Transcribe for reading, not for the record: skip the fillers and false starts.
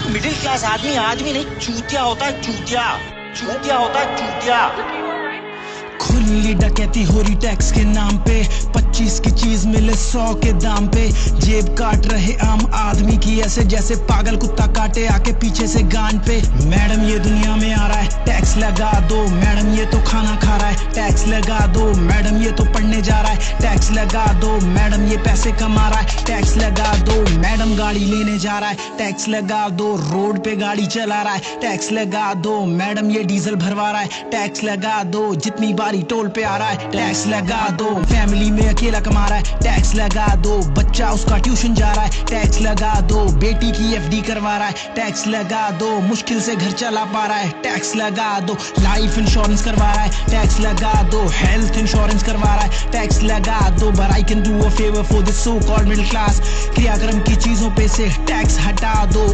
Middle class आदमी आदमी नहीं, चूतिया होता है, चूतिया चूतिया होता है, चूतिया। खुली डकैती हो रही टैक्स के नाम पे, 25 की चीज मिले 100 के दाम पे। जेब काट रहे आम आदमी की ऐसे जैसे पागल कुत्ता काटे आके पीछे से गान पे। मैडम ये दुनिया में आ रहा है, टैक्स लगा दो। मैडम ये तो खाना खा रहा है, टैक्स लगा दो। मैडम ये तो पढ़ने जा रहा है, टैक्स लगा दो। मैडम ये पैसे कमा रहा है, टैक्स लगा दो। मैडम गाड़ी लेने जा रहा है, टैक्स लगा दो। रोड पे गाड़ी चला रहा है, टैक्स लगा दो। मैडम ये डीजल भरवा रहा है, टैक्स लगा दो। जितनी बारी टोल पे आ रहा है, टैक्स लगा दो। फैमिली में अकेला कमा रहा है, टैक्स लगा दो। बच्चा उसका ट्यूशन जा रहा है, टैक्स लगा दो। बेटी की एफडी करवा रहा है, टैक्स लगा दो। मुश्किल से घर चला पा रहा है, टैक्स लगा दो। लाइफ इंश्योरेंस करवा रहा है, टैक्स लगा दो। हेल्थ इंश्योरेंस करवा रहा है, टैक्स लगा दो। But I can do a favour for this so called middle class. क्रियाक्रम की चीजों पे से टैक्स हटा दो।